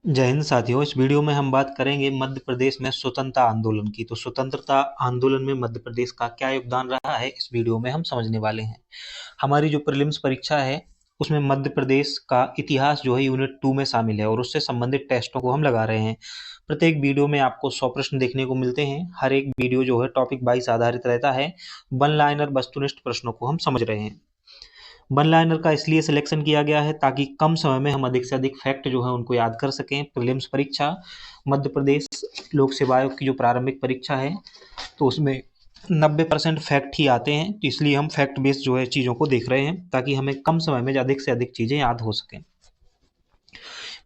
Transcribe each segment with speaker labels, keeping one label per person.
Speaker 1: जय हिंद साथियों। इस वीडियो में हम बात करेंगे मध्य प्रदेश में स्वतंत्रता आंदोलन की। तो स्वतंत्रता आंदोलन में मध्य प्रदेश का क्या योगदान रहा है, इस वीडियो में हम समझने वाले हैं। हमारी जो प्रीलिम्स परीक्षा है उसमें मध्य प्रदेश का इतिहास जो है यूनिट 2 में शामिल है और उससे संबंधित टेस्टों को हम लगा रहे हैं। प्रत्येक वीडियो में आपको 100 प्रश्न देखने को मिलते हैं। हर एक वीडियो जो है टॉपिक वाइज आधारित रहता है। वन लाइनर वस्तुनिष्ठ प्रश्नों को हम समझ रहे हैं। वन लाइनर का इसलिए सिलेक्शन किया गया है ताकि कम समय में हम अधिक से अधिक फैक्ट जो है उनको याद कर सकें। प्रीलिम्स परीक्षा मध्य प्रदेश लोक सेवा आयोग की जो प्रारंभिक परीक्षा है तो उसमें 90% फैक्ट ही आते हैं, तो इसलिए हम फैक्ट बेस्ड जो है चीज़ों को देख रहे हैं ताकि हमें कम समय में अधिक से अधिक चीज़ें याद हो सकें।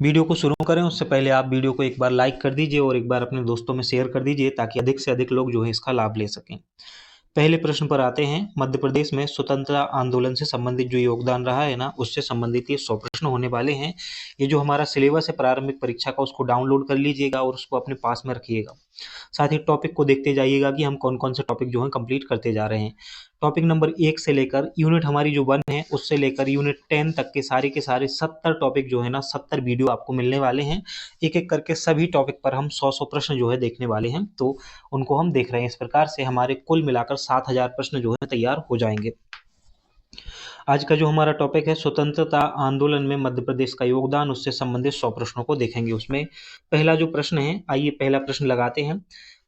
Speaker 1: वीडियो को शुरू करें उससे पहले आप वीडियो को एक बार लाइक कर दीजिए और एक बार अपने दोस्तों में शेयर कर दीजिए ताकि अधिक से अधिक लोग जो है इसका लाभ ले सकें। पहले प्रश्न पर आते हैं। मध्य प्रदेश में स्वतंत्रता आंदोलन से संबंधित जो योगदान रहा है ना, उससे संबंधित ये 100 प्रश्न होने वाले हैं। ये जो हमारा सिलेबस है प्रारंभिक परीक्षा का, उसको डाउनलोड कर लीजिएगा और उसको अपने पास में रखिएगा। साथ ही टॉपिक को देखते जाइएगा कि हम कौन कौन से टॉपिक जो है कंप्लीट करते जा रहे हैं। टॉपिक नंबर 1 से लेकर यूनिट हमारी जो 1 है उससे लेकर यूनिट 10 तक के सारे 70 टॉपिक जो है ना, 70 वीडियो आपको मिलने वाले हैं। एक एक करके सभी टॉपिक पर हम 100 प्रश्न जो है देखने वाले हैं, तो उनको हम देख रहे हैं। इस प्रकार से हमारे कुल मिलाकर 7000 प्रश्न जो है तैयार हो जाएंगे। आज का जो हमारा टॉपिक है स्वतंत्रता आंदोलन में मध्य प्रदेश का योगदान, उससे संबंधित 100 प्रश्नों को देखेंगे। उसमें पहला जो प्रश्न है, आइए पहला प्रश्न लगाते हैं।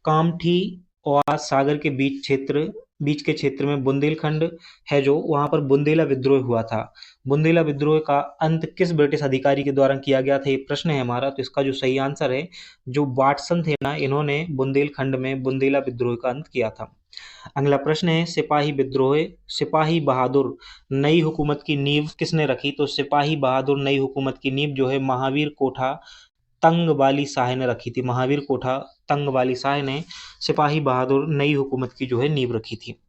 Speaker 1: कामठी और सागर के बीच के क्षेत्र में बुंदेलखंड है, जो वहां पर बुंदेला विद्रोह हुआ था। बुंदेला विद्रोह का अंत किस ब्रिटिश अधिकारी के द्वारा किया गया था, ये प्रश्न है हमारा। तो इसका जो सही आंसर है, जो वाटसन थे ना, इन्होंने बुंदेलखंड में बुंदेला विद्रोह का अंत किया था। अगला प्रश्न है सिपाही विद्रोह, सिपाही बहादुर नई हुकूमत की नींव किसने रखी। तो सिपाही बहादुर नई हुकूमत की नींव जो है महावीर कोठा तंगवाली शाह ने रखी थी। महावीर कोठा तंगवाली शाह ने सिपाही बहादुर नई हुकूमत की जो है नींव रखी थी।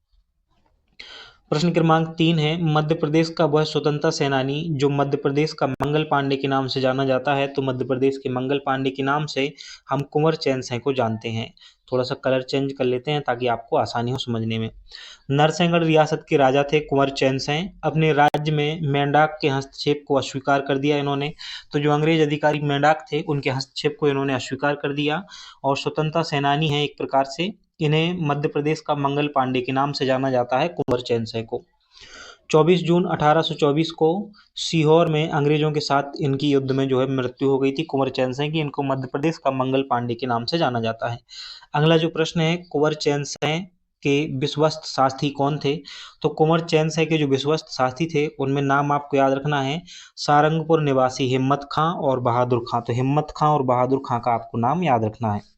Speaker 1: प्रश्न क्रमांक 3 है। मध्य प्रदेश का वह स्वतंत्रता सेनानी जो मध्य प्रदेश का मंगल पांडे के नाम से जाना जाता है। तो मध्य प्रदेश के मंगल पांडे के नाम से हम कुंवर चैन सिंह को जानते हैं। थोड़ा सा कलर चेंज कर लेते हैं ताकि आपको आसानी हो समझने में। नरसिंहगढ़ रियासत के राजा थे कुंवर चैन सिंह। अपने राज्य में मेंढक के हस्तक्षेप को अस्वीकार कर दिया इन्होंने। तो जो अंग्रेज अधिकारी मेंढक थे उनके हस्तक्षेप को इन्होंने अस्वीकार कर दिया और स्वतंत्रता सेनानी है एक प्रकार से। इन्हें मध्य प्रदेश का मंगल पांडे के नाम से जाना जाता है, कुंवर चैन सिंह को। 24 जून 1824 को सीहोर में अंग्रेजों के साथ इनकी युद्ध में जो है मृत्यु हो गई थी कुंवर चैन सिंह की। इनको मध्य प्रदेश का मंगल पांडे के नाम से जाना जाता है। अगला जो प्रश्न है, कुंवर चैन सिंह के विश्वस्त सारथी कौन थे। तो कुंवर चैन सिंह के जो विश्वस्त सारथी थे उनमें नाम आपको याद रखना है। सारंगपुर निवासी हिम्मत खां और बहादुर खां। तो हिम्मत खां और बहादुर खां का आपको नाम याद रखना है।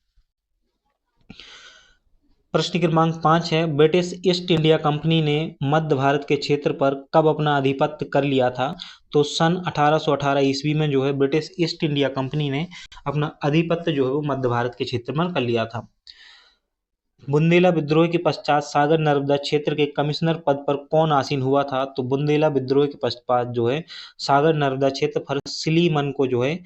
Speaker 1: प्रश्न क्रमांक 5 है। ब्रिटिश ईस्ट इंडिया कंपनी ने मध्य भारत के क्षेत्र पर कब अपना आधिपत्य कर लिया था। तो सन 1818 ईस्वी में जो है ब्रिटिश ईस्ट इंडिया कंपनी ने अपना आधिपत्य जो है वो मध्य भारत के क्षेत्र में कर लिया था। बुंदेला विद्रोह के पश्चात सागर नर्मदा क्षेत्र के कमिश्नर पद पर कौन आसीन हुआ था। तो बुंदेला विद्रोह के पश्चात जो है सागर नर्मदा क्षेत्र पर सिलीमन को जो है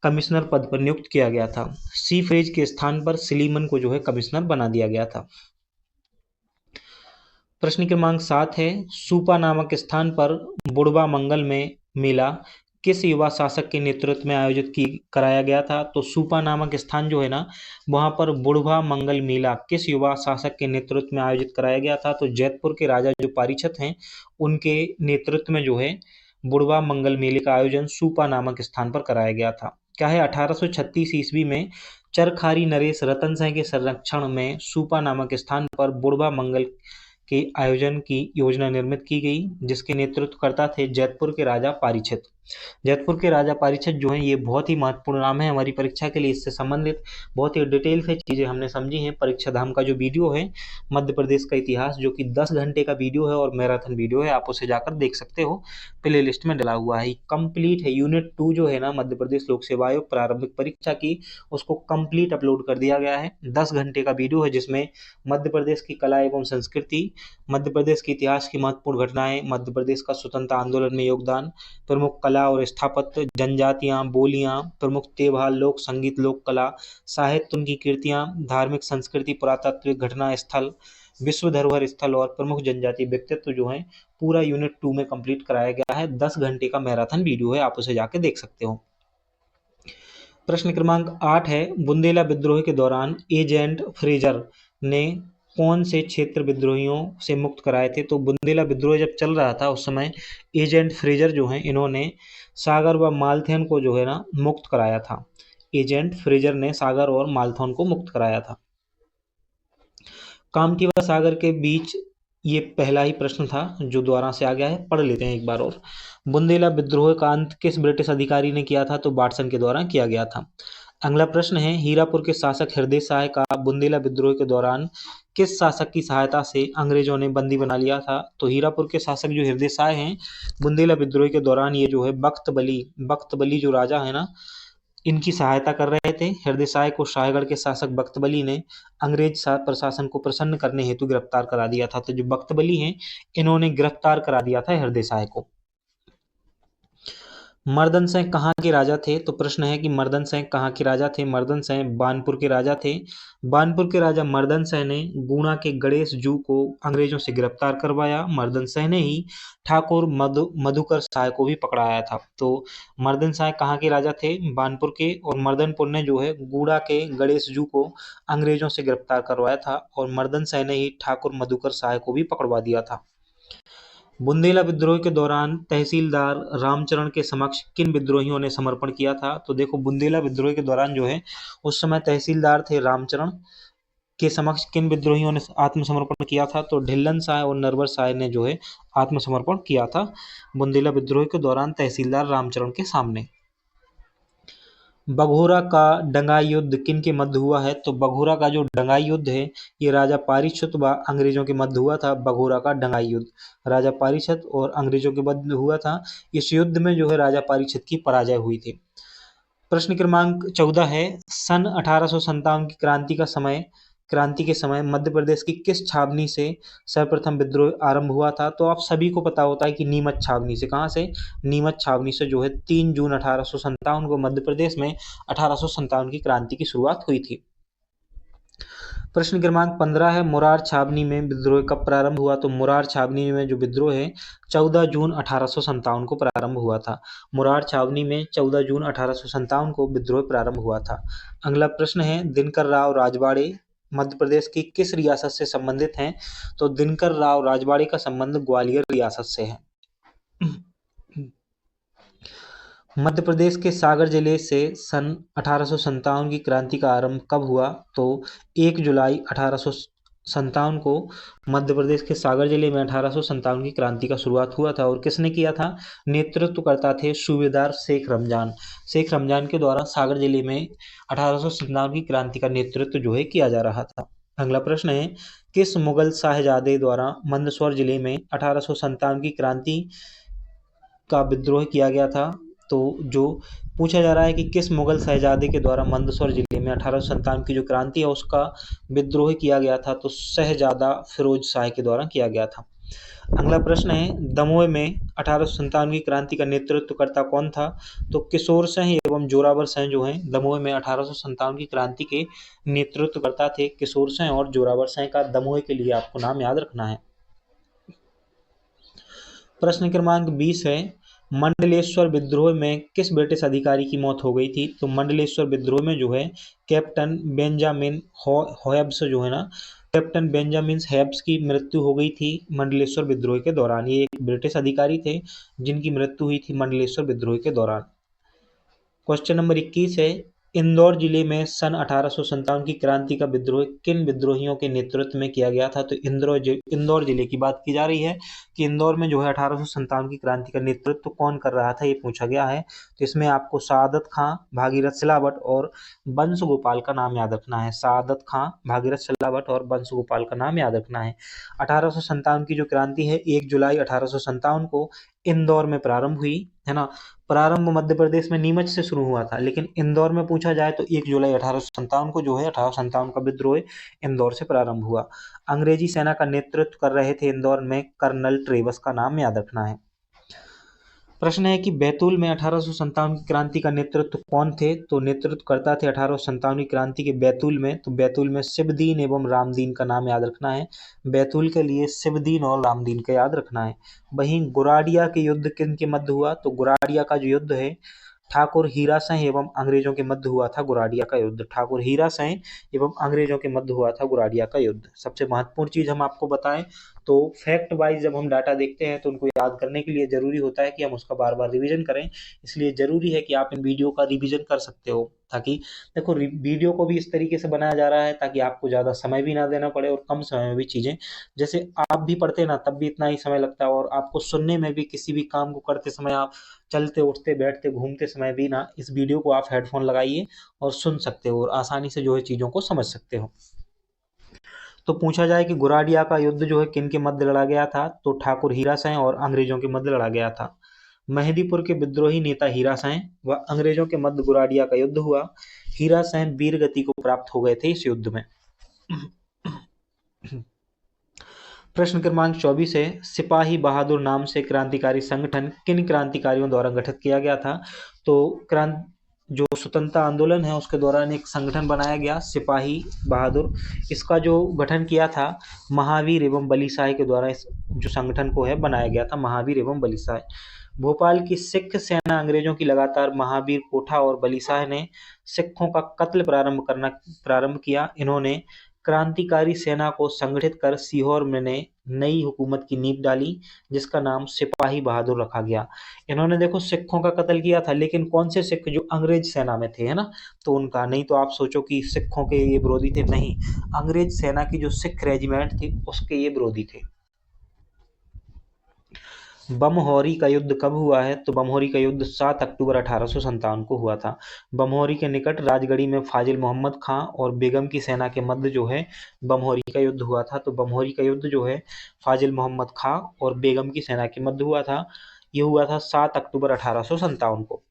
Speaker 1: कमिश्नर पद पर नियुक्त किया गया था। सी फ्रेज के स्थान पर सिलीमन को जो है कमिश्नर बना दिया गया था। प्रश्न क्रमांक 7 है। सूपा नामक स्थान पर बुढ़वा मंगल में मेला किस युवा शासक के नेतृत्व में आयोजित कराया गया था। तो सूपा नामक स्थान जो है ना, वहां पर बुढ़वा मंगल मेला किस युवा शासक के नेतृत्व में आयोजित कराया गया था। तो जयपुर के राजा जो पारीक्षत हैं उनके नेतृत्व में जो है बुढ़वा मंगल मेले का आयोजन सूपा नामक स्थान पर कराया गया था। क्या है, 1836 ईस्वी में चरखारी नरेश रतन सिंह के संरक्षण में सूपा नामक स्थान पर बुढ़वा मंगल के आयोजन की योजना निर्मित की गई, जिसके नेतृत्वकर्ता थे जयपुर के राजा पारीक्षित। जयपुर के राजा पारीक्षित जो हैं ये बहुत ही महत्वपूर्ण नाम है हमारी परीक्षा के लिए। इससे संबंधित बहुत ही डिटेल से चीज़ें हमने समझी हैं। परीक्षा धाम का जो वीडियो है मध्य प्रदेश का इतिहास, जो कि 10 घंटे का वीडियो है और मैराथन वीडियो है, आप उसे जाकर देख सकते हो, प्ले लिस्ट में डला हुआ है। कंप्लीट है। यूनिट 2 जो है ना मध्य प्रदेश लोक सेवा आयोग प्रारंभिक परीक्षा की, उसको कंप्लीट अपलोड कर दिया गया है। 10 घंटे का वीडियो है जिसमें मध्य प्रदेश की कला एवं संस्कृति, मध्य प्रदेश के इतिहास की महत्वपूर्ण घटनाएं, मध्य प्रदेश का स्वतंत्रता आंदोलन में योगदान, प्रमुख कला और स्थापत्य, जनजातियां, बोलियां, प्रमुख त्योहार, लोक संगीत, लोक कला, साहित्य, उनकी कृतियां, धार्मिक संस्कृति, पुरातात्विक घटना स्थल, विश्व धरोहर स्थल और प्रमुख जनजातीय व्यक्तित्व जो है पूरा यूनिट 2 में कंप्लीट कराया गया है। 10 घंटे का मैराथन वीडियो है, आप उसे जाके देख सकते हो। प्रश्न क्रमांक 8 है, बुंदेला विद्रोह के दौरान एजेंट फ्रेजर ने कौन से क्षेत्र विद्रोहियों से मुक्त कराए थे? तो बुंदेला विद्रोह जब चल रहा था उस समय एजेंट फ्रेजर जो हैं इन्होंने सागर व मालथेन को जो है ना मुक्त कराया था। एजेंट फ्रेजर ने सागर और मालथेन को मुक्त कराया था। कामठी व सागर के बीच, ये पहला ही प्रश्न था जो दोबारा से आ गया है, पढ़ लेते हैं एक बार और। बुंदेला विद्रोह का अंत किस ब्रिटिश अधिकारी ने किया था? तो वाटसन के द्वारा किया गया था। अगला प्रश्न है, हीरापुर के शासक हृदय साय का बुंदेला विद्रोह के दौरान किस शासक की सहायता से अंग्रेजों ने बंदी बना लिया था? तो हीरापुर के शासक जो हृदय साय हैं, बुंदेला विद्रोह के दौरान ये जो है बख्त बली जो राजा है ना, इनकी सहायता कर रहे थे। हृदय साय को शाहगढ़ के शासक बख्त-बली ने अंग्रेज प्रशासन को प्रसन्न करने हेतु गिरफ्तार करा दिया था। तो जो बख्त-बली हैं, इन्होंने गिरफ्तार करा दिया था हृदय साय को। मर्दन सिंह कहाँ के राजा थे? तो प्रश्न है कि मर्दन सिंह कहाँ के राजा थे? मर्दन सिंह बानपुर के राजा थे। बानपुर के राजा मर्दन सिंह ने गुना के गणेश जू को अंग्रेजों से गिरफ्तार करवाया। मर्दन सिंह ने ही ठाकुर मधुकर साय को भी पकड़ाया था। तो मर्दन सिंह कहाँ के राजा थे? बानपुर के। और मर्दनपुर ने जो है गुड़ा के गणेश जू को अंग्रेजों से गिरफ्तार करवाया था और मर्दन सिंह ने ही ठाकुर मधुकर साय को भी पकड़वा दिया था। बुंदेला विद्रोह के दौरान तहसीलदार रामचरण के समक्ष किन विद्रोहियों ने समर्पण किया था? तो देखो, बुंदेला विद्रोह के दौरान जो है उस समय तहसीलदार थे रामचरण के समक्ष किन विद्रोहियों ने आत्मसमर्पण किया था? तो ढिल्लन साय और नरवर साय ने जो है आत्मसमर्पण किया था बुंदेला विद्रोह के दौरान तहसीलदार रामचरण के सामने। बघोरा का डंगाई युद्ध किन के मध्य हुआ है? तो बघोरा का जो डंगाई युद्ध है ये राजा पारीक्षित व अंग्रेजों के मध्य हुआ था। बघोरा का डंगाई युद्ध राजा पारीक्षित और अंग्रेजों के मध्य हुआ था। इस युद्ध में जो है राजा पारीक्षित की पराजय हुई थी। प्रश्न क्रमांक 14 है, सन 1857 की क्रांति के समय मध्य प्रदेश की किस छावनी से सर्वप्रथम विद्रोह आरंभ हुआ था? तो आप सभी को पता होता है कि नीमच छावनी से। कहाँ से? नीमच छावनी से जो है 3 जून 1857 को मध्य प्रदेश में 1857 की क्रांति की शुरुआत हुई थी। प्रश्न क्रमांक 15 है, मुरार छावनी में विद्रोह कब प्रारंभ हुआ? तो मुरार छावनी में जो विद्रोह है 14 जून 1857 को प्रारंभ हुआ था। मुरार छावनी में 14 जून 1857 को विद्रोह प्रारंभ हुआ था। अगला प्रश्न है, दिनकर राव राजवाड़े मध्य प्रदेश की किस रियासत से संबंधित हैं? तो दिनकर राव राजवाड़े का संबंध ग्वालियर रियासत से है। मध्य प्रदेश के सागर जिले से सन 1857 की क्रांति का आरंभ कब हुआ? तो 1 जुलाई 1857 को मध्य प्रदेश के सागर जिले में 1857 की क्रांति का शुरुआत हुआ था। और किसने किया था? नेतृत्वकर्ता थे सूबेदार शेख रमजान। शेख रमजान के द्वारा सागर जिले में 1857 की क्रांति का नेतृत्व जो है किया जा रहा था। अगला प्रश्न है, किस मुगल शाहजादे द्वारा मंदसौर जिले में 1857 की क्रांति का विद्रोह किया गया था? तो जो पूछा जा रहा है कि किस मुगल शहजादे के द्वारा मंदसौर जिले में 1857 की जो क्रांति है उसका विद्रोह किया गया था? तो शहजादा फिरोज शाह के द्वारा किया गया था। अगला प्रश्न है, दमोह में 1857 की क्रांति का नेतृत्वकर्ता कौन था? तो किशोर सिंह एवं जोरावर सिंह जो हैं दमोह में 1857 की क्रांति के नेतृत्वकर्ता थे। किशोर सिंह और जोरावर सिंह का दमोह के लिए आपको नाम याद रखना है। प्रश्न क्रमांक 20 है, मंडलेश्वर विद्रोह में किस ब्रिटिश अधिकारी की मौत हो गई थी? तो मंडलेश्वर विद्रोह में जो है कैप्टन बेंजामिन होयब्स जो है ना, कैप्टन बेंजामिन हेब्स की मृत्यु हो गई थी मंडलेश्वर विद्रोह के दौरान। ये एक ब्रिटिश अधिकारी थे जिनकी मृत्यु हुई थी मंडलेश्वर विद्रोह के दौरान। क्वेश्चन नंबर 21 है, इंदौर जिले में सन 1857 की क्रांति का विद्रोह किन विद्रोहियों के नेतृत्व में किया गया था? तो इंदौर जिले की बात की जा रही है कि इंदौर में जो है 1857 की क्रांति का नेतृत्व कौन कर रहा था, ये पूछा गया है। तो इसमें आपको सआदत खां, भागीरथ सिलावट और बंश गोपाल का नाम याद रखना है। सआदत खां, भागीरथ सिलावट और बंश गोपाल का नाम याद रखना है। 1857 की जो क्रांति है 1 जुलाई 1857 को इंदौर में प्रारंभ हुई है ना। प्रारंभ मध्य प्रदेश में नीमच से शुरू हुआ था, लेकिन इंदौर में पूछा जाए तो 1 जुलाई 1857 को जो है 1857 का विद्रोह इंदौर से प्रारंभ हुआ। अंग्रेजी सेना का नेतृत्व कर रहे थे इंदौर में कर्नल ट्रेवस का नाम याद रखना है। प्रश्न है कि बैतूल में 1857 की क्रांति का नेतृत्व कौन थे? तो नेतृत्व करता थे 1857 की क्रांति के बैतूल में। तो बैतूल में शिवदीन एवं रामदीन का नाम याद रखना है। बैतूल के लिए शिवदीन और रामदीन का याद रखना है। वहीं गुराडिया के युद्ध किन के मध्य हुआ? तो गुराडिया का जो युद्ध है ठाकुर हीरा सिंह एवं अंग्रेजों के मध्य हुआ था गुराडिया का युद्ध। ठाकुर हीरा सिंह एवं अंग्रेजों के मध्य हुआ था गुराडिया का युद्ध। सबसे महत्वपूर्ण चीज हम आपको बताएं तो फैक्ट वाइज जब हम डाटा देखते हैं तो उनको याद करने के लिए जरूरी होता है कि हम उसका बार बार रिवीजन करें। इसलिए जरूरी है कि आप इन वीडियो का रिवीजन कर सकते हो, ताकि देखो वीडियो को भी इस तरीके से बनाया जा रहा है ताकि आपको ज्यादा समय भी ना देना पड़े और कम समय में भी चीजें, जैसे आप भी पढ़ते ना तब भी इतना ही समय लगता है और आपको सुनने में भी, किसी भी काम को करते समय, आप चलते उठते बैठते घूमते समय भी ना इस वीडियो को आप हेडफोन लगाइए और सुन सकते हो और आसानी से जो है चीजों को समझ सकते हो। तो पूछा जाए कि गुराडिया का युद्ध जो है किन के मध्य लड़ा गया था, तो ठाकुर हीरा सिंह और अंग्रेजों के मध्य लड़ा गया था। मेहदीपुर के विद्रोही नेता हीरा सिंह व अंग्रेजों के मध्य गुराडिया का युद्ध हुआ। हीरा सिंह वीर गति को प्राप्त हो गए थे इस युद्ध में। प्रश्न क्रमांक 24 है, सिपाही बहादुर नाम से क्रांतिकारी संगठन किन क्रांतिकारियों द्वारा गठित किया गया था। तो जो स्वतंत्रता आंदोलन है उसके दौरान एक संगठन बनाया गया सिपाही बहादुर। इसका जो गठन किया था महावीर एवं बलीसाय के द्वारा इस जो संगठन को है बनाया गया था, महावीर एवं बलीसाय। भोपाल की सिख सेना अंग्रेजों की लगातार महावीर कोठा और बलीसाय ने सिखों का कत्ल प्रारंभ किया। इन्होंने क्रांतिकारी सेना को संगठित कर सीहोर में ने नई हुकूमत की नींव डाली, जिसका नाम सिपाही बहादुर रखा गया। इन्होंने देखो सिखों का कत्ल किया था, लेकिन कौन से सिख, जो अंग्रेज सेना में थे, है ना, तो उनका। नहीं तो आप सोचो कि सिखों के ये विरोधी थे, नहीं, अंग्रेज सेना की जो सिख रेजिमेंट थी उसके ये विरोधी थे। बमहोरी का युद्ध कब हुआ है, तो बमहोरी का युद्ध 7 अक्टूबर 1857 को हुआ था। बमहोरी के निकट राजगढ़ी में फाजिल मोहम्मद खां और बेगम की सेना के मध्य जो है बमहोरी का युद्ध हुआ था। तो बमहोरी का युद्ध जो है फाजिल मोहम्मद खां और बेगम की सेना के मध्य हुआ था। ये हुआ था 7 अक्टूबर 1857 को।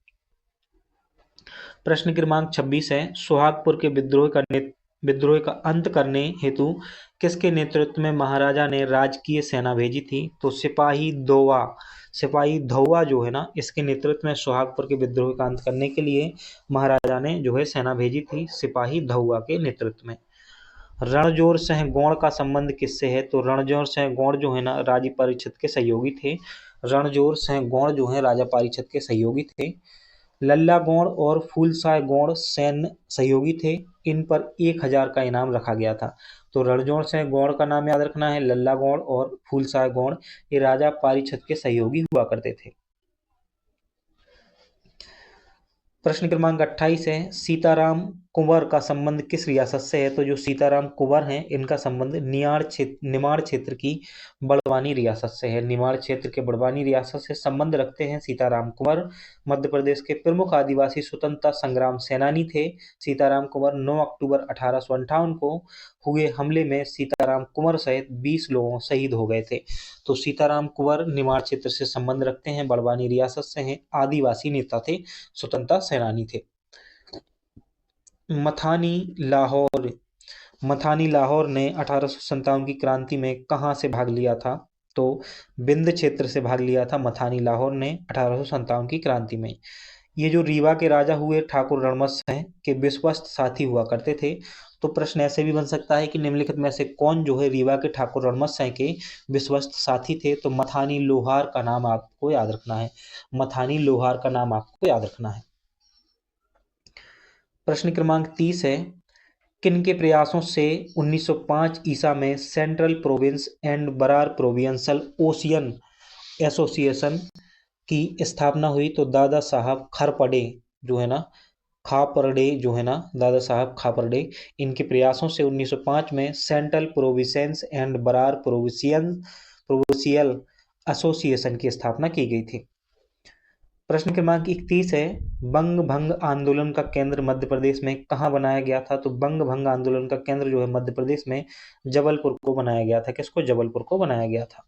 Speaker 1: प्रश्न क्रमांक 26 है, सुहागपुर के विद्रोह का अंत करने हेतु किसके नेतृत्व में महाराजा ने राजकीय सेना भेजी थी, तो सिपाही धौवा जो है ना, इसके नेतृत्व में सुहागपुर के विद्रोह का अंत करने के लिए महाराजा ने जो है सेना भेजी थी, सिपाही धौवा के नेतृत्व में। रणजोर सिंह गौड़ का संबंध किससे है, तो रणजोर सिंह गौड़ जो है ना राजा परीक्षित के सहयोगी थे। रणजोर सिंह गौड़ जो है राजा परीक्षित के सहयोगी थे। लल्ला गौड़ और फूलसाय गौड़ सैन्य सहयोगी थे। इन पर 1000 का इनाम रखा गया था। तो रणजोर सिंह गौड़ का नाम याद रखना है, लल्ला गौड़ और फूलसाय गौड़ ये राजा पारीक्षत के सहयोगी हुआ करते थे। प्रश्न क्रमांक 28 है, सीताराम कुंवर का संबंध किस रियासत से है, तो जो सीताराम कुंवर हैं इनका संबंध निमाड़ क्षेत्र की बड़वानी रियासत से है। निमाड़ क्षेत्र के बड़वानी रियासत से संबंध रखते हैं सीताराम कुंवर। मध्य प्रदेश के प्रमुख आदिवासी स्वतंत्रता संग्राम सेनानी थे सीताराम कुंवर। 9 अक्टूबर 1858 को हुए हमले में सीताराम कुंवर सहित 20 लोग शहीद हो गए थे। तो सीताराम कुंवर निमाड़ क्षेत्र से संबंध रखते हैं, बड़वानी रियासत से हैं, आदिवासी नेता थे, स्वतंत्रता सेनानी थे। मथानी लाहौर ने 1857 की क्रांति में कहां से भाग लिया था, तो बिंद क्षेत्र से भाग लिया था मथानी लाहौर ने 1857 की क्रांति में। ये जो रीवा के राजा हुए ठाकुर रणमत सिंह के विश्वस्त साथी हुआ करते थे। तो प्रश्न ऐसे भी बन सकता है कि निम्नलिखित में से कौन जो है रीवा के ठाकुर रणमत सिंह के विश्वस्त साथी थे, तो मथानी लोहार का नाम आपको याद रखना है। मथानी लोहार का नाम आपको याद रखना है। प्रश्न क्रमांक 30 है, किन के प्रयासों से 1905 ईसा में Central Province and Berar Provincial Ocean Association की स्थापना हुई, तो दादा साहब खारपर्डे जो है ना दादा साहब खापर्डे, इनके प्रयासों से 1905 में Central Provinces and Berar Provincial Association की स्थापना की गई थी। प्रश्न क्रमांक 31 है, बंग भंग आंदोलन का केंद्र मध्य प्रदेश में कहाँ बनाया गया था, तो बंग भंग आंदोलन का केंद्र जो है मध्य प्रदेश में जबलपुर को बनाया गया था। किसको? जबलपुर को बनाया गया था।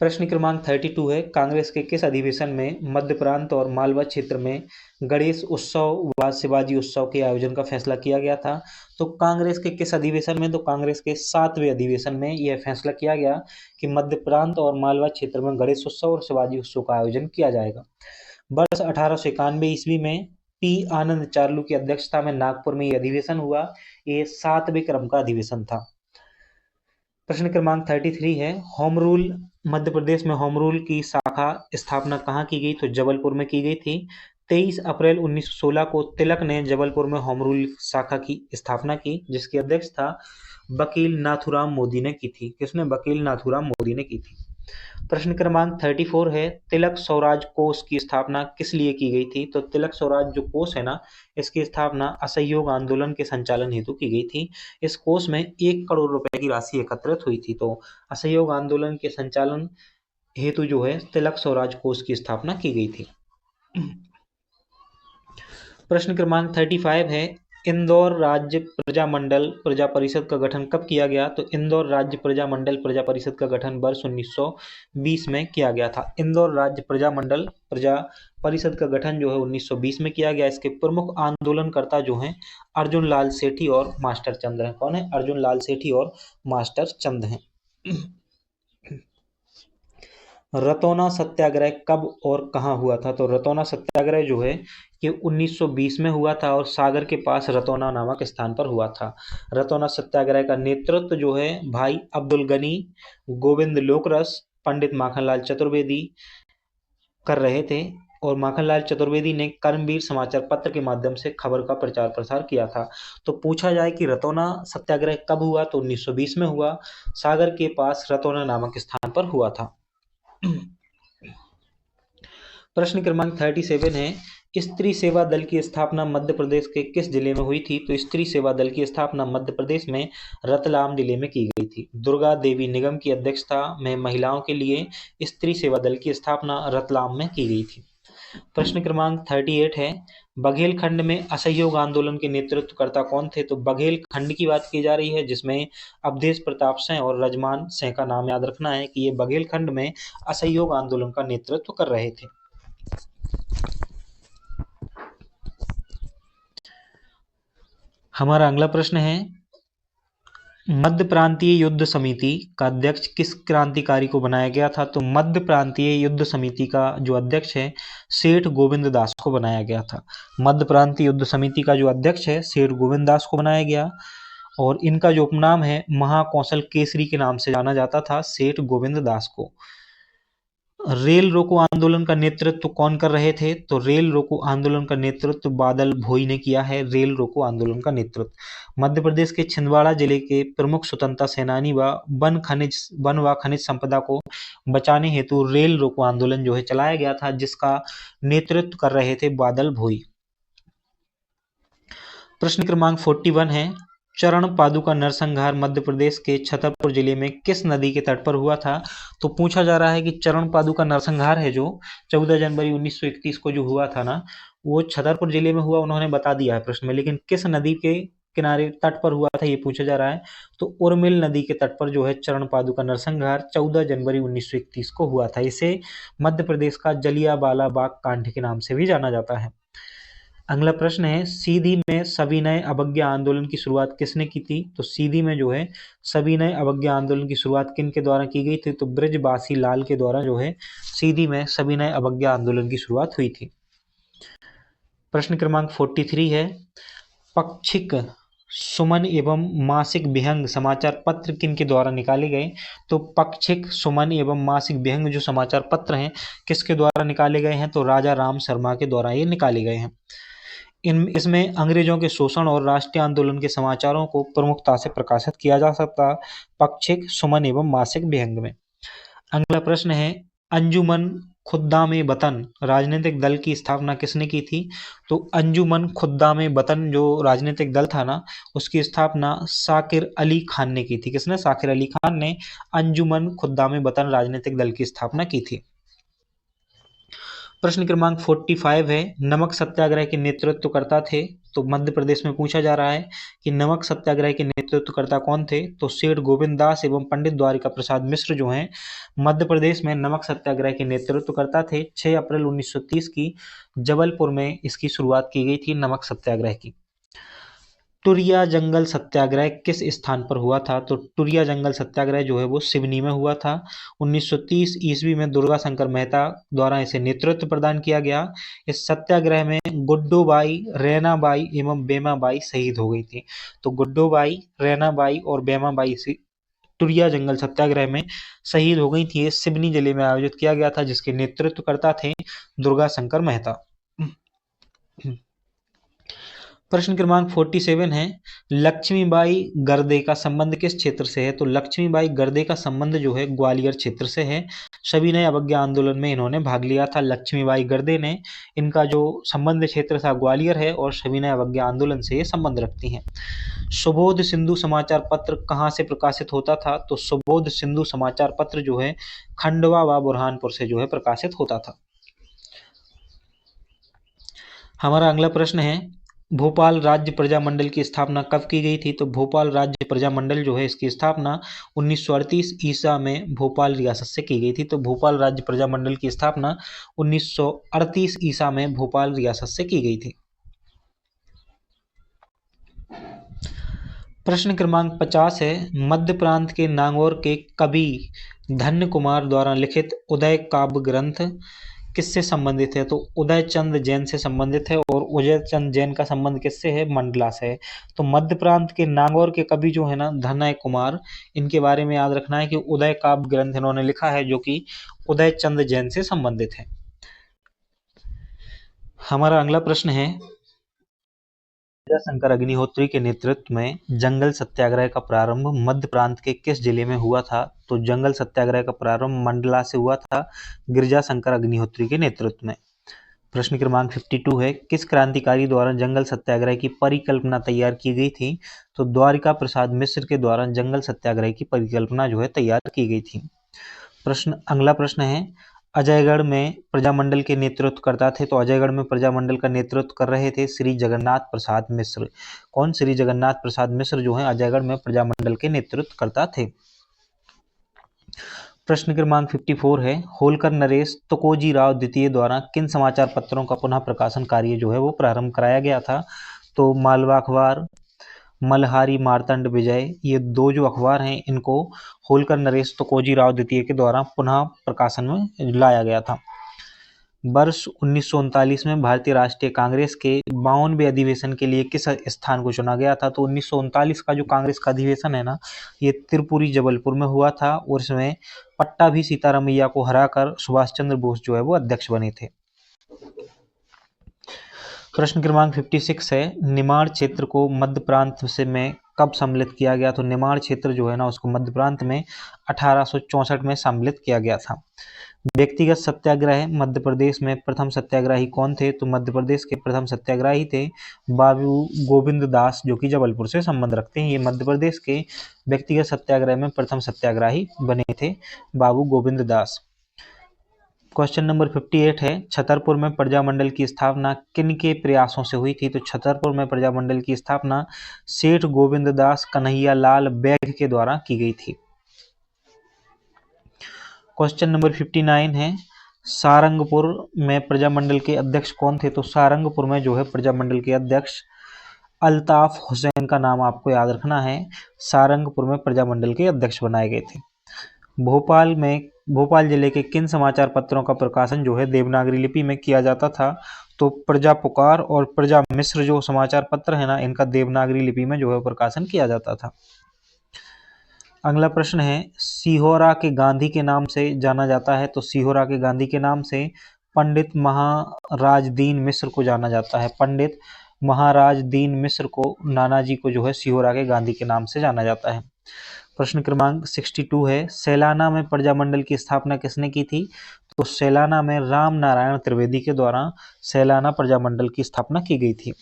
Speaker 1: प्रश्न क्रमांक 32 है, कांग्रेस के किस अधिवेशन में मध्य प्रांत और मालवा क्षेत्र में गणेश उत्सव व शिवाजी उत्सव के आयोजन का फैसला किया गया था, तो कांग्रेस के किस अधिवेशन में, तो कांग्रेस के 7वें अधिवेशन में यह फैसला किया गया कि मध्य प्रांत और मालवा क्षेत्र में गणेश उत्सव और शिवाजी उत्सव का आयोजन किया जाएगा। वर्ष 1891 ईस्वी में पी आनंद चार्लू की अध्यक्षता में नागपुर में यह अधिवेशन हुआ। ये 7वें क्रम का अधिवेशन था। प्रश्न क्रमांक 33 है, होम रूल, मध्य प्रदेश में होम रूल की शाखा स्थापना कहाँ की गई? तो जबलपुर में की गई थी। 23 अप्रैल 1916 को तिलक ने जबलपुर में होम रूल शाखा की स्थापना की, जिसके अध्यक्ष था वकील नाथूराम मोदी ने की थी। किसने? वकील नाथूराम मोदी ने की थी। प्रश्न क्रमांक 34 है, तिलक स्वराज कोष की स्थापना किस लिए की गई थी? तो तिलक स्वराज जो कोष है ना, इसकी स्थापना असहयोग आंदोलन के संचालन हेतु की गई थी। इस कोष में 1 करोड़ रुपए की राशि एकत्रित हुई थी। तो असहयोग आंदोलन के संचालन हेतु जो है तिलक स्वराज कोष की स्थापना की गई थी। प्रश्न क्रमांक 35 है, इंदौर राज्य प्रजामंडल प्रजा परिषद का गठन कब किया गया? तो इंदौर राज्य प्रजामंडल प्रजा परिषद का गठन वर्ष 1920 में किया गया था। इंदौर राज्य प्रजामंडल प्रजा परिषद का गठन जो है 1920 में किया गया। इसके प्रमुख आंदोलनकर्ता जो हैं अर्जुन लाल सेठी और मास्टर चंद हैं। कौन है? अर्जुन लाल सेठी और मास्टर चंद हैं। रतौना सत्याग्रह कब और कहाँ हुआ था? तो रतौना सत्याग्रह जो है ये 1920 में हुआ था और सागर के पास रतौना नामक स्थान पर हुआ था। रतौना सत्याग्रह का नेतृत्व जो है भाई अब्दुल गनी, गोविंद लोकरस, पंडित माखनलाल चतुर्वेदी कर रहे थे और माखनलाल चतुर्वेदी ने कर्मवीर समाचार पत्र के माध्यम से खबर का प्रचार प्रसार किया था। तो पूछा जाए कि रतौना सत्याग्रह कब हुआ? तो 1920 में हुआ, सागर के पास रतौना नामक स्थान पर हुआ था। प्रश्न क्रमांक 37 है, स्त्री सेवा दल की स्थापना मध्य प्रदेश के किस जिले में हुई थी? तो स्त्री सेवा दल की स्थापना मध्य प्रदेश में रतलाम जिले में की गई थी। दुर्गा देवी निगम की अध्यक्षता में महिलाओं के लिए स्त्री सेवा दल की स्थापना रतलाम में की गई थी। प्रश्न क्रमांक 38 है, बघेलखंड में असहयोग आंदोलन के नेतृत्वकर्ता कौन थे? तो बघेलखंड की बात की जा रही है, जिसमें अवधेश प्रताप सिंह और रजमान सिंह का नाम याद रखना है कि ये बघेलखंड में असहयोग आंदोलन का नेतृत्व कर रहे थे। हमारा अगला प्रश्न है, मध्य प्रांतीय युद्ध समिति का अध्यक्ष किस क्रांतिकारी को बनाया गया था? तो मध्य प्रांतीय युद्ध समिति का जो अध्यक्ष है सेठ गोविंद दास को बनाया गया था। मध्य प्रांतीय युद्ध समिति का जो अध्यक्ष है सेठ गोविंद दास को बनाया गया और इनका जो उपनाम है महाकौशल केसरी के नाम से जाना जाता था सेठ गोविंद दास को। रेल रोको आंदोलन का नेतृत्व कौन कर रहे थे? तो रेल रोको आंदोलन का नेतृत्व बादल भोई ने किया है। रेल रोको आंदोलन का नेतृत्व मध्य प्रदेश के छिंदवाड़ा जिले के प्रमुख स्वतंत्रता सेनानी व वन व खनिज संपदा को बचाने हेतु रेल रोको आंदोलन जो है चलाया गया था, जिसका नेतृत्व कर रहे थे बादल भोई। प्रश्न क्रमांक 41 है, चरण पादुका नरसंहार मध्य प्रदेश के छतरपुर जिले में किस नदी के तट पर हुआ था? तो पूछा जा रहा है कि चरण पादुका नरसंहार है जो 14 जनवरी 1931 को जो हुआ था ना, वो छतरपुर जिले में हुआ। उन्होंने बता दिया है प्रश्न में, लेकिन किस नदी के किनारे तट पर हुआ था ये पूछा जा रहा है। तो उर्मिल नदी के तट पर जो है चरण पादुका नरसंहार 14 जनवरी 1931 को हुआ था। इसे मध्य प्रदेश का जलियांवाला बाग कांड के नाम से भी जाना जाता है। अगला प्रश्न है, सीधी में सविनय अवज्ञा आंदोलन की शुरुआत किसने की थी? तो सीधी में जो है सविनय अवज्ञा आंदोलन की शुरुआत किन के द्वारा की गई थी? तो ब्रजबासी लाल के द्वारा जो है सीधी में सविनय अवज्ञा आंदोलन की शुरुआत हुई थी। प्रश्न क्रमांक 43 है, पक्षिक सुमन एवं मासिक विहंग समाचार पत्र किन के द्वारा निकाले गए? तो पक्षिक सुमन एवं मासिक विहंग जो समाचार पत्र हैं किसके द्वारा निकाले गए हैं? तो राजा राम शर्मा के द्वारा ये निकाले गए हैं। इसमें अंग्रेजों के शोषण और राष्ट्रीय आंदोलन के समाचारों को प्रमुखता से प्रकाशित किया जा सकता पक्षिक सुमन एवं मासिक विहंग में। अगला प्रश्न है, अंजुमन खुद्दाम वतन राजनीतिक दल की स्थापना किसने की थी? तो अंजुमन खुद्दाम वतन जो राजनीतिक दल था ना, उसकी स्थापना साकिर अली खान ने की थी। किसने? साकिर अली खान ने अंजुमन खुद्दाम वतन राजनीतिक दल की स्थापना की थी। प्रश्न क्रमांक 45 है, नमक सत्याग्रह के नेतृत्वकर्ता थे? तो मध्य प्रदेश में पूछा जा रहा है कि नमक सत्याग्रह के नेतृत्वकर्ता कौन थे? तो सेठ गोविंद दास एवं पंडित द्वारिका प्रसाद मिश्र जो हैं मध्य प्रदेश में नमक सत्याग्रह के नेतृत्वकर्ता थे। 6 अप्रैल 1930 की जबलपुर में इसकी शुरुआत की गई थी नमक सत्याग्रह की। टुरिया जंगल सत्याग्रह किस स्थान पर हुआ था? तो टुरिया जंगल सत्याग्रह जो है वो सिवनी में हुआ था। 1930 ईस्वी में दुर्गा शंकर मेहता द्वारा इसे नेतृत्व प्रदान किया गया। इस सत्याग्रह में गुड्डूबाई, रैनाबाई एवं बेमाबाई शहीद हो गई थी। तो गुड्डूबाई, रैनाबाई और बेमाबाई टुरिया जंगल सत्याग्रह में शहीद हो गई थी। ये सिवनी जिले में आयोजित किया गया था, जिसके नेतृत्वकर्ता थे दुर्गा शंकर मेहता। प्रश्न क्रमांक 47 है, लक्ष्मीबाई गर्दे का संबंध किस क्षेत्र से है? तो लक्ष्मीबाई गर्दे का संबंध जो है ग्वालियर क्षेत्र से है। सविनय अवज्ञा आंदोलन में इन्होंने भाग लिया था। लक्ष्मीबाई गर्दे ने, इनका जो संबंध क्षेत्र था ग्वालियर है और सविनय अवज्ञा आंदोलन से ये संबंध रखती हैं। सुबोध सिंधु समाचार पत्र कहाँ से प्रकाशित होता था? तो सुबोध सिंधु समाचार पत्र जो है खंडवा व बुरहानपुर से जो है प्रकाशित होता था। हमारा अगला प्रश्न है, भोपाल राज्य प्रजामंडल की स्थापना कब की गई थी? तो भोपाल राज्य प्रजामंडल जो है इसकी स्थापना 1938 ईसा में भोपाल रियासत से की गई थी। तो भोपाल राज्य प्रजामंडल की स्थापना 1938 ईसा में भोपाल रियासत से की गई थी। प्रश्न क्रमांक 50 है, मध्य प्रांत के नागौर के कवि धन्य कुमार द्वारा लिखित उदय काव्य ग्रंथ किससे संबंधित है? तो उदय चंद जैन से संबंधित है। और उदय चंद जैन का संबंध किससे है? मंडला से है। तो मध्य प्रांत के नागौर के कवि जो है ना धन्य कुमार, इनके बारे में याद रखना है कि उदय काव्य ग्रंथ इन्होंने लिखा है जो कि उदय चंद जैन से संबंधित है। हमारा अगला प्रश्न है, शंकर अग्निहोत्री के नेतृत्व में जंगल सत्याग्रह का प्रारंभ मध्य प्रांत के किस जिले में हुआ था? तो जंगल सत्याग्रह का प्रारंभ मंडला से हुआ था, गिरिजा शंकर अग्निहोत्री के नेतृत्व में। प्रश्न क्रमांक 52 है, किस क्रांतिकारी द्वारा जंगल सत्याग्रह की परिकल्पना तैयार की गई थी? तो द्वारिका प्रसाद मिश्र के द्वारा जंगल सत्याग्रह की परिकल्पना जो है तैयार की गई थी। अगला प्रश्न है, अजयगढ़ में प्रजामंडल के नेतृत्व करता थे? तो अजयगढ़ में प्रजामंडल का नेतृत्व कर रहे थे श्री जगन्नाथ प्रसाद मिश्र। कौन? श्री जगन्नाथ प्रसाद मिश्र जो है अजयगढ़ में प्रजामंडल के नेतृत्व करता थे। प्रश्न क्रमांक 54 है, होलकर नरेश तुकोजी राव द्वितीय द्वारा किन समाचार पत्रों का पुनः प्रकाशन कार्य जो है वो प्रारंभ कराया गया था? तो मालवा अखबार, मल्हारी मार्तंड विजय, ये दो जो अखबार हैं इनको होलकर नरेश तुकोजी राव द्वितीय के द्वारा पुनः प्रकाशन में लाया गया था। वर्ष 1939 में भारतीय राष्ट्रीय कांग्रेस के 52वें अधिवेशन के लिए किस स्थान को चुना गया था? तो 1939 का जो कांग्रेस का अधिवेशन है ना, ये त्रिपुरी जबलपुर में हुआ था और इसमें पट्टाभी सीतारामैया को हराकर सुभाष चंद्र बोस जो है वो अध्यक्ष बने थे। प्रश्न क्रमांक 56 है, निमाड़ क्षेत्र को मध्य प्रांत से में कब सम्मिलित किया गया? तो निमाड़ क्षेत्र जो है ना उसको मध्य प्रांत में 1864 में सम्मिलित किया गया था। व्यक्तिगत सत्याग्रह मध्य प्रदेश में प्रथम सत्याग्रही कौन थे? तो मध्य प्रदेश के प्रथम सत्याग्रही थे बाबू गोविंद दास, जो कि जबलपुर से संबंध रखते हैं। ये मध्य प्रदेश के व्यक्तिगत सत्याग्रह में प्रथम सत्याग्रही बने थे बाबू गोविंद दास। क्वेश्चन नंबर 58 है, छतरपुर में प्रजामंडल की स्थापना किन के प्रयासों से हुई थी? तो छतरपुर में प्रजामंडल की स्थापना सेठ गोविंद दास कन्हैया लाल बैग के द्वारा की गई थी। क्वेश्चन नंबर 59 है, सारंगपुर में प्रजामंडल के अध्यक्ष कौन थे? तो सारंगपुर में जो है प्रजामंडल के अध्यक्ष अल्ताफ हुसैन का नाम आपको याद रखना है। सारंगपुर में प्रजामंडल के अध्यक्ष बनाए गए थे। भोपाल जिले के किन समाचार पत्रों का प्रकाशन जो है देवनागरी लिपि में किया जाता था? तो प्रजा पुकार और प्रजा मिश्र जो समाचार पत्र है ना, इनका देवनागरी लिपि में जो है प्रकाशन किया जाता था। अगला प्रश्न है, सिहोरा के गांधी के नाम से जाना जाता है? तो सिहोरा के गांधी के नाम से पंडित महाराज दीन मिश्र को जाना जाता है। पंडित महाराज दीन मिश्र को, नानाजी को जो है सिहोरा के गांधी के नाम से जाना जाता है। प्रश्न क्रमांक 62 है, सैलाना में प्रजामंडल की स्थापना किसने की थी? तो सैलाना में राम नारायण त्रिवेदी के द्वारा सैलाना प्रजामंडल की स्थापना की गई थी।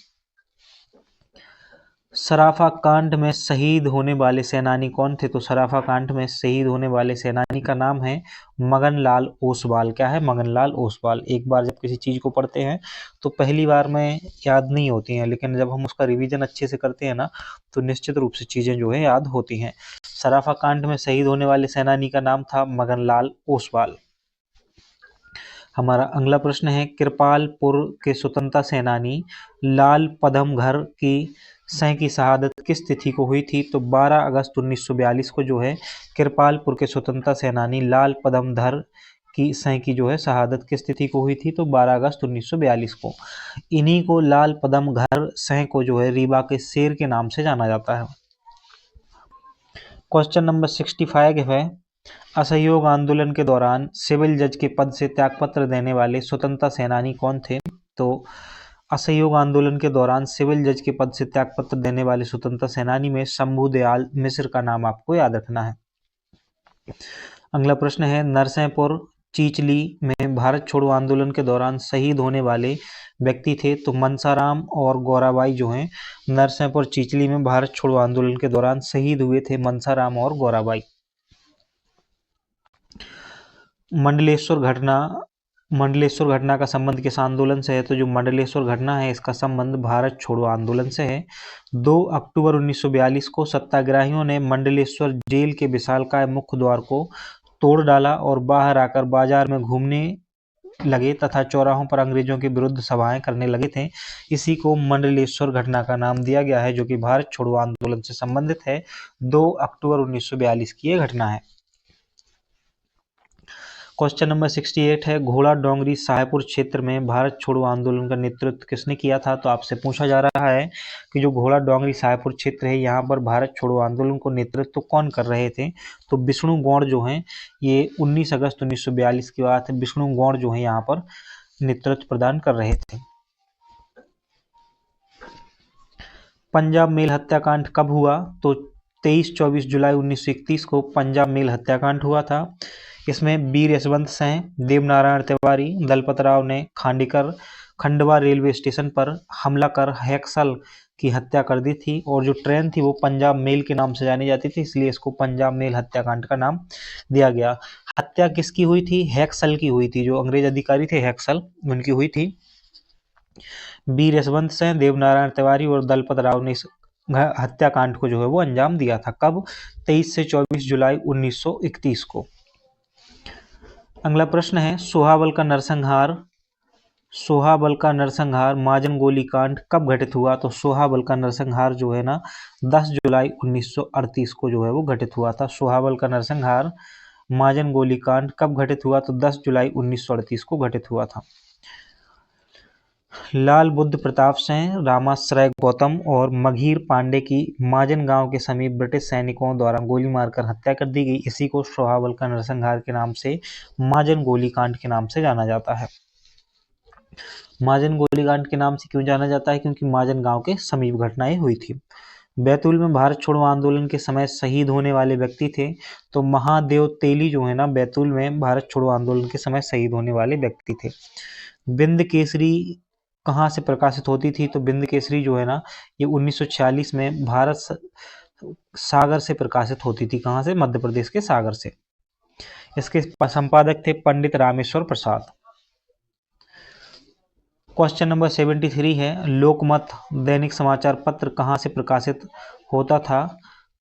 Speaker 1: सराफा कांड में शहीद होने वाले सेनानी कौन थे? तो सराफा कांड में शहीद होने वाले सेनानी का नाम है मगनलाल ओसवाल। क्या है? मगनलाल ओसवाल। एक बार जब किसी चीज को पढ़ते हैं तो पहली बार में याद नहीं होती हैं, लेकिन जब हम उसका रिवीजन अच्छे से करते हैं ना तो निश्चित रूप से चीजें जो है याद होती हैं। सराफा कांड में शहीद होने वाले सेनानी का नाम था मगनलाल ओसवाल। हमारा अगला प्रश्न है, कृपालपुर के स्वतंत्रता सेनानी लाल पदमघर की सैं की शहादत किस तिथि को हुई थी? तो 12 अगस्त 1942 को जो है कृपालपुर के स्वतंत्रता सेनानी लाल पदमधर की सैं की जो है शहादत किस तिथि को हुई थी? तो 12 अगस्त 1942 को। इन्हीं को लाल पदमघर सैं को जो है रीवा के शेर के नाम से जाना जाता है। क्वेश्चन नंबर 65 है, असहयोग आंदोलन के दौरान सिविल जज के पद से त्यागपत्र देने वाले स्वतंत्रता सेनानी कौन थे? तो असहयोग आंदोलन के दौरान सिविल जज के पद से त्यागपत्र देने वाले स्वतंत्रता सेनानी में शंभू दयाल मिश्र का नाम आपको याद रखना है। अगला प्रश्न है, नरसिंहपुर चीचली में भारत छोड़ो आंदोलन के दौरान शहीद होने वाले व्यक्ति थे? तो मनसाराम और गौराबाई जो हैं नरसिंहपुर चीचली में भारत छोड़ो आंदोलन के दौरान शहीद हुए थे, मनसाराम और गौराबाई। मंडलेश्वर घटना का संबंध किस आंदोलन से है? तो जो मंडलेश्वर घटना है इसका संबंध भारत छोड़ो आंदोलन से है। 2 अक्टूबर 1942 को सत्याग्रहियों ने मंडलेश्वर जेल के विशालकाय मुख्य द्वार को तोड़ डाला और बाहर आकर बाजार में घूमने लगे तथा चौराहों पर अंग्रेजों के विरुद्ध सभाएं करने लगे थे। इसी को मंडलेश्वर घटना का नाम दिया गया है, जो कि भारत छोड़ो आंदोलन से संबंधित है। 2 अक्टूबर 1942 की यह घटना है। क्वेश्चन नंबर 68 है, घोड़ा डोंगरी साहेबपुर क्षेत्र में भारत छोड़ो आंदोलन का नेतृत्व किसने किया था? तो आपसे पूछा जा रहा है कि जो घोड़ा डोंगरी साहेबपुर क्षेत्र है यहाँ पर भारत छोड़ो आंदोलन को नेतृत्व कौन कर रहे थे? तो विष्णु गौड़ जो हैं, ये 19 अगस्त 1942 की बात है, विष्णु गौड़ जो है यहाँ पर नेतृत्व प्रदान कर रहे थे। पंजाब मेल हत्याकांड कब हुआ? तो 23-24 जुलाई 1931 को पंजाब मेल हत्याकांड हुआ था। इसमें वीर यशवंत सिंह, देवनारायण तिवारी, दलपत राव ने खंडवा रेलवे स्टेशन पर हमला कर हैक्सल की हत्या कर दी थी और जो ट्रेन थी वो पंजाब मेल के नाम से जानी जाती थी, इसलिए इसको पंजाब मेल हत्याकांड का नाम दिया गया। हत्या किसकी हुई थी? हैक्सल की हुई थी, जो अंग्रेज अधिकारी थे हैक्सल, उनकी हुई थी। वीर यशवंत सिंह, देवनारायण तिवारी और दलपत राव ने इस हत्याकांड को जो है वो अंजाम दिया था। कब? 23 से 24 जुलाई 1931 को। अगला प्रश्न है, सोहाबल का नरसंहार माजन गोलीकांड कब घटित हुआ? तो सोहाबल का नरसंहार जो है ना 10 जुलाई 1938 को जो है वो घटित हुआ था। सोहाबल का नरसंहार माजन गोलीकांड कब घटित हुआ? तो 10 जुलाई 1938 को घटित हुआ था। लाल बुद्ध प्रताप सिंह, रामाश्रय गौतम और मघीर पांडे की माजन गांव के समीप ब्रिटिश सैनिकों द्वारा गोली मारकर हत्या कर दी गई। इसी को सोहाबल का नरसंहार के नाम से, माजन गोलीकांड के नाम से जाना जाता है। माजन गोलीकांड के नाम से क्यों जाना जाता है? क्योंकि माजन गांव के समीप घटनाएं हुई थी। बैतूल में भारत छोड़ो आंदोलन के समय शहीद होने वाले व्यक्ति थे? तो महादेव तेली जो है ना बैतूल में भारत छोड़ो आंदोलन के समय शहीद होने वाले व्यक्ति थे। बिंद केसरी कहाँ से प्रकाशित होती थी? तो बिंद केसरी जो है ना ये 1946 में भारत सागर से प्रकाशित होती थी। कहाँ से? मध्य प्रदेश के सागर से। इसके संपादक थे पंडित रामेश्वर प्रसाद। क्वेश्चन नंबर 73 है, लोकमत दैनिक समाचार पत्र कहाँ से प्रकाशित होता था?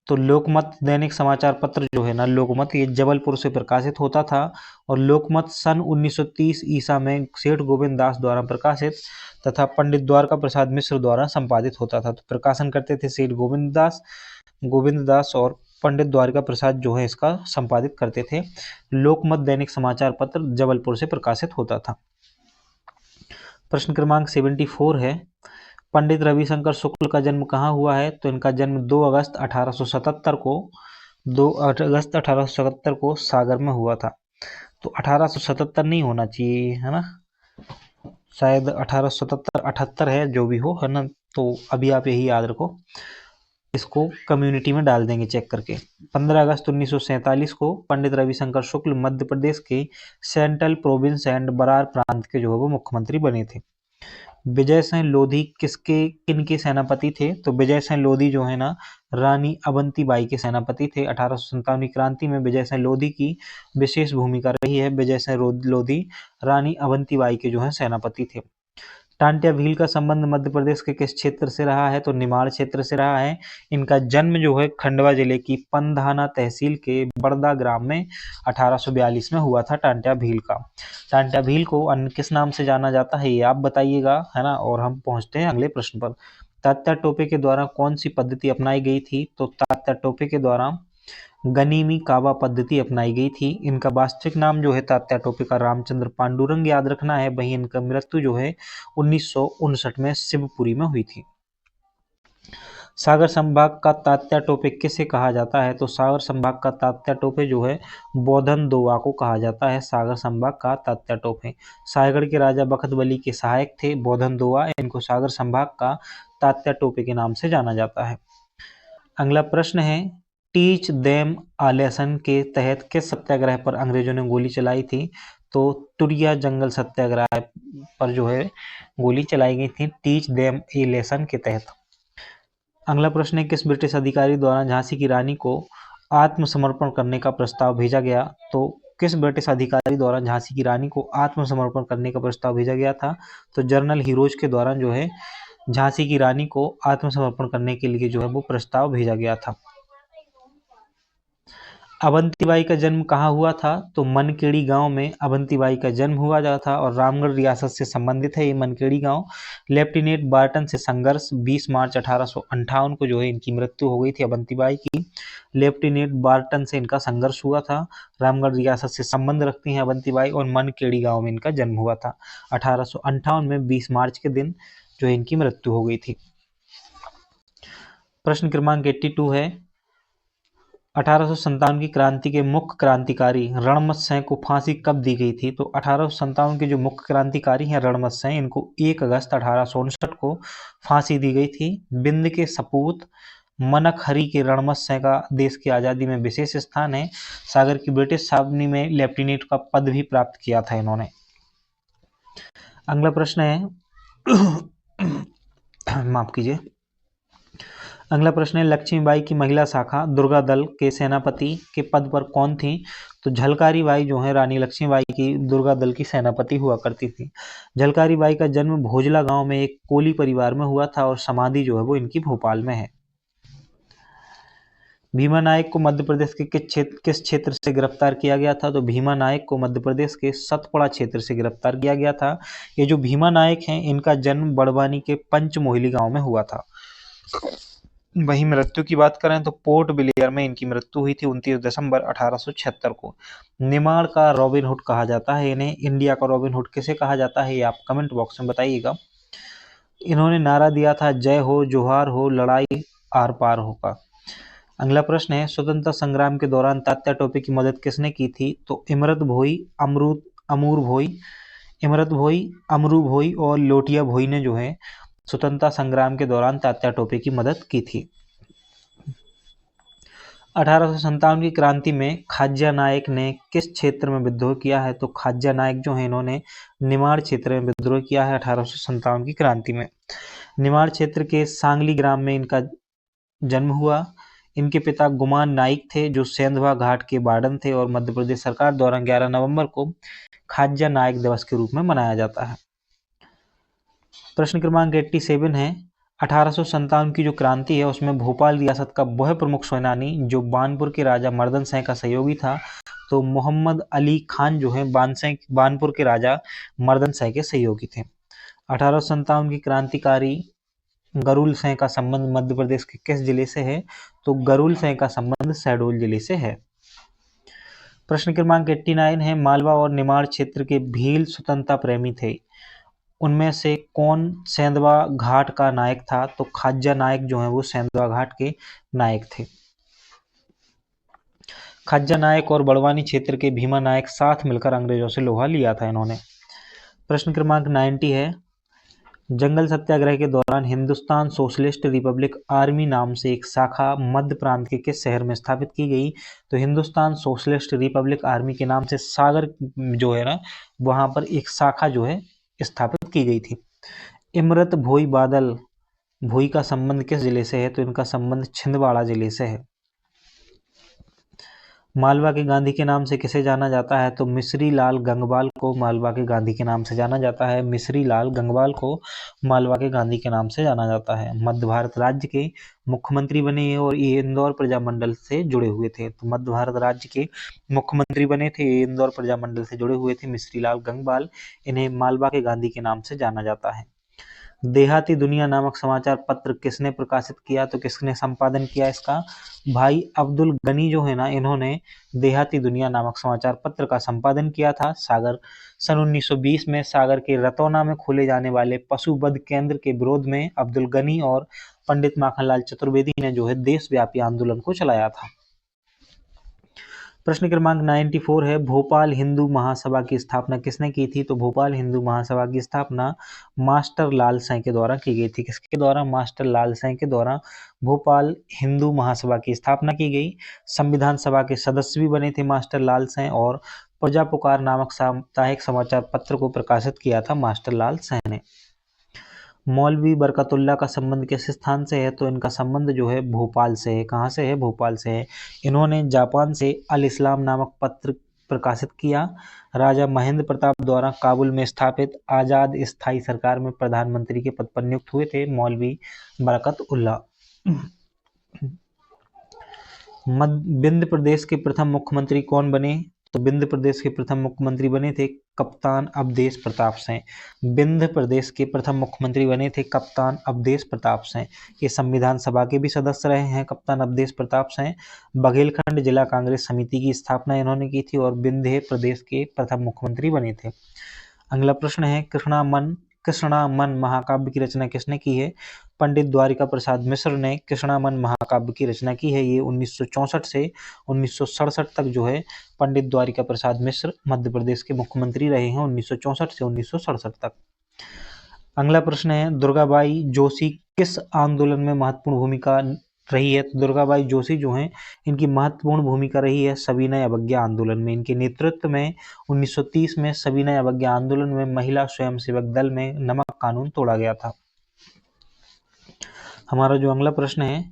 Speaker 1: तो लोकमत दैनिक समाचार पत्र जो है ना लोकमत, ये जबलपुर से प्रकाशित होता था और लोकमत सन 1930 ईसा में सेठ गोविंद दास द्वारा प्रकाशित तथा पंडित द्वारका प्रसाद मिश्र द्वारा संपादित होता था। तो प्रकाशन करते थे सेठ गोविंद दास और पंडित द्वारका प्रसाद जो है इसका संपादित करते थे। लोकमत दैनिक समाचार पत्र जबलपुर से प्रकाशित होता था। प्रश्न क्रमांक 74 है, पंडित रविशंकर शुक्ल का जन्म कहाँ हुआ है? तो इनका जन्म 2 अगस्त 1877 को सागर में हुआ था। तो 1877 नहीं होना चाहिए है ना, शायद 1877-78 है, जो भी है ना। तो अभी आप यही याद रखो, इसको कम्युनिटी में डाल देंगे चेक करके। 15 अगस्त 1947 को पंडित रविशंकर शुक्ल मध्य प्रदेश के सेंट्रल प्रोविंस एंड बरार प्रांत के जो है वो मुख्यमंत्री बने थे। विजय सिंह लोधी किनके सेनापति थे? तो विजय सिंह लोधी जो है ना रानी अवंतीबाई के सेनापति थे। 1857 क्रांति में विजय सिंह लोधी की विशेष भूमिका रही है। विजय सिंह लोधी रानी अवंतीबाई के जो है सेनापति थे। टांट्या भील का संबंध मध्य प्रदेश के किस क्षेत्र से रहा है? तो निमाड़ क्षेत्र से रहा है। इनका जन्म जो है खंडवा जिले की पंधाना तहसील के बड़दा ग्राम में 1842 में हुआ था टांट्या भील का। टांट्या भील को अन्य किस नाम से जाना जाता है ये आप बताइएगा है ना। और हम पहुंचते हैं अगले प्रश्न पर। तात्या टोपे के द्वारा कौन सी पद्धति अपनाई गई थी? तो तात्या टोपे के द्वारा गनीमी काबा पद्धति अपनाई गई थी। इनका वास्तविक नाम जो है तात्या टोपे का रामचंद्र पांडुरंग याद रखना है। वहीं इनका मृत्यु जो है 1959 में शिवपुरी में हुई थी। सागर संभाग का तात्या टोपे किसे कहा जाता है? तो सागर संभाग का तात्या टोपे जो है बोधन दोआ को कहा जाता है, सागर संभाग का तात्या टोपे। सायगढ़ के राजा बखत बली के सहायक थे बोधन दोआ, इनको सागर संभाग का तात्या टोपे के नाम से जाना जाता है। अगला प्रश्न है, टीच देम आ लेसन के तहत किस सत्याग्रह पर अंग्रेजों ने गोली चलाई थी? तो टुरिया जंगल सत्याग्रह पर जो है गोली चलाई गई थी, टीच देम ए लेसन के तहत। अगला प्रश्न है, किस ब्रिटिश अधिकारी द्वारा झांसी की रानी को आत्मसमर्पण करने का प्रस्ताव भेजा गया? तो किस ब्रिटिश अधिकारी द्वारा झांसी की रानी को आत्मसमर्पण करने का प्रस्ताव भेजा गया था? तो जनरल हीरोज के द्वारा जो है झांसी की रानी को आत्मसमर्पण करने के लिए जो है वो प्रस्ताव भेजा गया था। अवंतीबाई का जन्म कहाँ हुआ था? तो मनकेड़ी गांव में अवंतीबाई का जन्म हुआ था और रामगढ़ रियासत से संबंधित है ये मनकेड़ी गांव। लेफ्टिनेंट बार्टन से संघर्ष, 20 मार्च 1858 को जो है इनकी मृत्यु हो गई थी अवंतीबाई की। लेफ्टिनेंट बार्टन से इनका संघर्ष हुआ था। रामगढ़ रियासत से संबंध रखती हैं अवंतीबाई और मनकेड़ी गाँव में इनका जन्म हुआ था। 1858 में 20 मार्च के दिन जो है इनकी मृत्यु हो गई थी। प्रश्न क्रमांक 82 है, 1857 की क्रांति के मुख्य क्रांतिकारी रणमत सिंह को फांसी कब दी गई थी? तो 1857 के जो मुख्य क्रांतिकारी हैं रणमत सिंह, इनको 1 अगस्त 1859 को फांसी दी गई थी। बिंद के सपूत मनकहरी के रणमत सिंह का देश की आज़ादी में विशेष स्थान है। सागर की ब्रिटिश छावनी में लेफ्टिनेंट का पद भी प्राप्त किया था इन्होंने। अगला प्रश्न है माफ कीजिए। अगला प्रश्न है, लक्ष्मीबाई की महिला शाखा दुर्गा दल के सेनापति के पद पर कौन थी? तो झलकारी बाई जो है रानी लक्ष्मीबाई की दुर्गा दल की सेनापति हुआ करती थी। झलकारी बाई का जन्म भोजला गांव में एक कोली परिवार में हुआ था और समाधि जो है वो इनकी भोपाल में है। भीमा नायक को मध्य प्रदेश के किस क्षेत्र से गिरफ्तार किया गया था? तो भीमा नायक को मध्य प्रदेश के सतपुड़ा क्षेत्र से गिरफ्तार किया गया था। ये जो भीमा नायक हैं इनका जन्म बड़वानी के पंचमोहिली गांव में हुआ था। वहीं मृत्यु की बात करें तो पोर्ट ब्लेयर में इनकी मृत्यु हुई थी 29 दिसंबर 1876 को। निमाड़ का रॉबिन हुड कहा जाता है इन्हें। इंडिया का रॉबिन हुड किसे कहा जाता है ये आप कमेंट बॉक्स में बताइएगा। इन्होंने नारा दिया था, जय हो जोहार हो लड़ाई आर पार होगा। अगला प्रश्न है, स्वतंत्रता संग्राम के दौरान तात्या टोपे की मदद किसने की थी? तो इमरत भोई, अमरू भोई और लोटिया भोई ने जो है स्वतंत्रता संग्राम के दौरान तात्या टोपे की मदद की थी। 1857 की क्रांति में खाज्या नायक ने किस क्षेत्र में विद्रोह किया है? तो खाज्या नायक जो है इन्होंने निमाड़ क्षेत्र में विद्रोह किया है 1857 की क्रांति में। निमाड़ क्षेत्र के सांगली ग्राम में इनका जन्म हुआ। इनके पिता गुमान नाइक थे जो सेंधवा घाट के बार्डन थे और मध्य प्रदेश सरकार द्वारा 11 नवंबर को खाज्या नायक दिवस के रूप में मनाया जाता है। प्रश्न क्रमांक 87 है, 1857 की जो क्रांति है उसमें भोपाल रियासत का वह प्रमुख सेनानी जो बानपुर के राजा मर्दन सिंह का सहयोगी था, तो मोहम्मद अली खान जो है बानपुर के राजा मर्दन सिंह के सहयोगी थे। 1857 की क्रांतिकारी गरुल सिंह का संबंध मध्य प्रदेश के किस जिले से है? तो गरुल सिंह का संबंध शहडोल जिले से है। प्रश्न क्रमांक 89 है, मालवा और निमाड़ क्षेत्र के भील स्वतंत्रता प्रेमी थे, उनमें से कौन सेंधवा घाट का नायक था? तो खाज्या नायक जो है वो सेंधवा घाट के नायक थे। खाज्या नायक और बड़वानी क्षेत्र के भीमा नायक साथ मिलकर अंग्रेजों से लोहा लिया था इन्होंने। प्रश्न क्रमांक 90 है, जंगल सत्याग्रह के दौरान हिंदुस्तान सोशलिस्ट रिपब्लिक आर्मी नाम से एक शाखा मध्य प्रांत के किस शहर में स्थापित की गई? तो हिंदुस्तान सोशलिस्ट रिपब्लिक आर्मी के नाम से सागर जो है ना वहां पर एक शाखा जो है स्थापित की गई थी। इमरत भोई बादल भोई का संबंध किस जिले से है? तो इनका संबंध छिंदवाड़ा जिले से है। मालवा के गांधी के नाम से किसे जाना जाता है? तो मिश्री लाल गंगवाल को मालवा के गांधी के नाम से जाना जाता है। मिश्री लाल गंगवाल को मालवा के गांधी के नाम से जाना जाता है। मध्य भारत राज्य के मुख्यमंत्री बने और ये इंदौर प्रजामंडल से जुड़े हुए थे। तो मध्य भारत राज्य के मुख्यमंत्री बने थे, ये इंदौर प्रजामंडल से जुड़े हुए थे मिश्री लाल गंगवाल। इन्हें मालवा के गांधी के नाम से जाना जाता है। देहाती दुनिया नामक समाचार पत्र किसने प्रकाशित किया, तो किसने संपादन किया इसका? भाई अब्दुल गनी जो है ना, इन्होंने देहाती दुनिया नामक समाचार पत्र का संपादन किया था। सन 1920 में सागर के रतौना में खोले जाने वाले पशु वध केंद्र के विरोध में अब्दुल गनी और पंडित माखनलाल चतुर्वेदी ने जो है देशव्यापी आंदोलन को चलाया था। प्रश्न क्रमांक 94 है, भोपाल हिंदू महासभा की स्थापना किसने की थी? तो भोपाल हिंदू महासभा की स्थापना मास्टर लाल साईं के द्वारा की गई थी। किसके द्वारा? मास्टर लाल साईं के द्वारा भोपाल हिंदू महासभा की स्थापना की गई। संविधान सभा के सदस्य भी बने थे मास्टर लाल साईं, और प्रजा पुकार नामक साप्ताहिक समाचार पत्र को प्रकाशित किया था मास्टर लाल साईं ने। मौलवी बरकतुल्लाह का संबंध किस स्थान से है? तो इनका संबंध जो है भोपाल से है। कहाँ से है? भोपाल से है। इन्होंने जापान से अल इस्लाम नामक पत्र प्रकाशित किया। राजा महेंद्र प्रताप द्वारा काबुल में स्थापित आजाद स्थायी सरकार में प्रधानमंत्री के पद पर नियुक्त हुए थे मौलवी बरकतुल्लाह। विंध्य प्रदेश के प्रथम मुख्यमंत्री कौन बने? तो विंध्य प्रदेश के प्रथम मुख्यमंत्री बने थे कप्तान अवधेश प्रताप सिंह। विंध्य प्रदेश के प्रथम मुख्यमंत्री बने थे कप्तान अवधेश प्रताप सिंह। ये संविधान सभा के भी सदस्य रहे हैं कप्तान अवधेश प्रताप सिंह। बघेलखंड जिला कांग्रेस समिति की स्थापना इन्होंने की थी और विंध्य प्रदेश के प्रथम मुख्यमंत्री बने थे। अगला प्रश्न है, कृष्णामन महाकाव्य की रचना किसने की है? पंडित द्वारिका प्रसाद मिश्र ने कृष्णामन महाकाव्य की रचना की है। ये 1964 से 1967 तक जो है पंडित द्वारिका प्रसाद मिश्र मध्य प्रदेश के मुख्यमंत्री रहे हैं, 1964 से 1967 तक। अगला प्रश्न है, दुर्गाबाई जोशी किस आंदोलन में महत्वपूर्ण भूमिका रही है? तो दुर्गाबाई जोशी जो हैं, इनकी महत्वपूर्ण भूमिका रही है सविनय अवज्ञा आंदोलन में। इनके नेतृत्व में 1930 में सविनय अवज्ञा आंदोलन में महिला स्वयंसेवक दल में नमक कानून तोड़ा गया था। हमारा जो अगला प्रश्न है,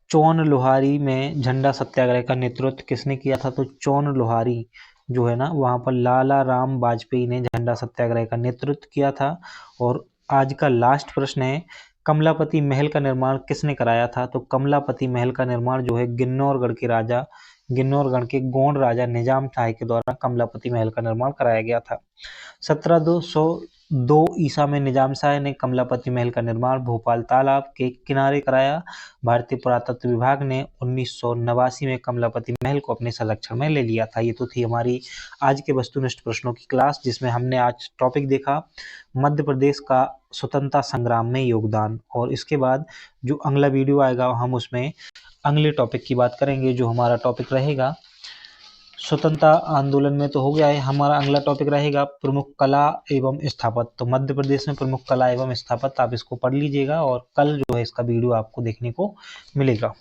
Speaker 1: चौन लोहारी में झंडा सत्याग्रह का नेतृत्व किसने किया था? तो चौन लोहारी जो है ना, वहां पर लाला राम वाजपेयी ने झंडा सत्याग्रह का नेतृत्व किया था। और आज का लास्ट प्रश्न है, कमलापति महल का निर्माण किसने कराया था? तो कमलापति महल का निर्माण जो है गिन्नौरगढ़ के गोंड राजा निजाम शाह के द्वारा कमलापति महल का निर्माण कराया गया था। 1702 ईसा में निजाम शाह ने कमलापति महल का निर्माण भोपाल तालाब के किनारे कराया। भारतीय पुरातत्व विभाग ने 1989 में कमलापति महल को अपने संरक्षण में ले लिया था। ये तो थी हमारी आज के वस्तुनिष्ठ प्रश्नों की क्लास, जिसमें हमने आज टॉपिक देखा मध्य प्रदेश का स्वतंत्रता संग्राम में योगदान। और इसके बाद जो अगला वीडियो आएगा हम उसमें अगले टॉपिक की बात करेंगे। जो हमारा टॉपिक रहेगा स्वतंत्रता आंदोलन में तो हो गया है, हमारा अगला टॉपिक रहेगा प्रमुख कला एवं स्थापत्य। तो मध्य प्रदेश में प्रमुख कला एवं स्थापत्य, आप इसको पढ़ लीजिएगा और कल जो है इसका वीडियो आपको देखने को मिलेगा।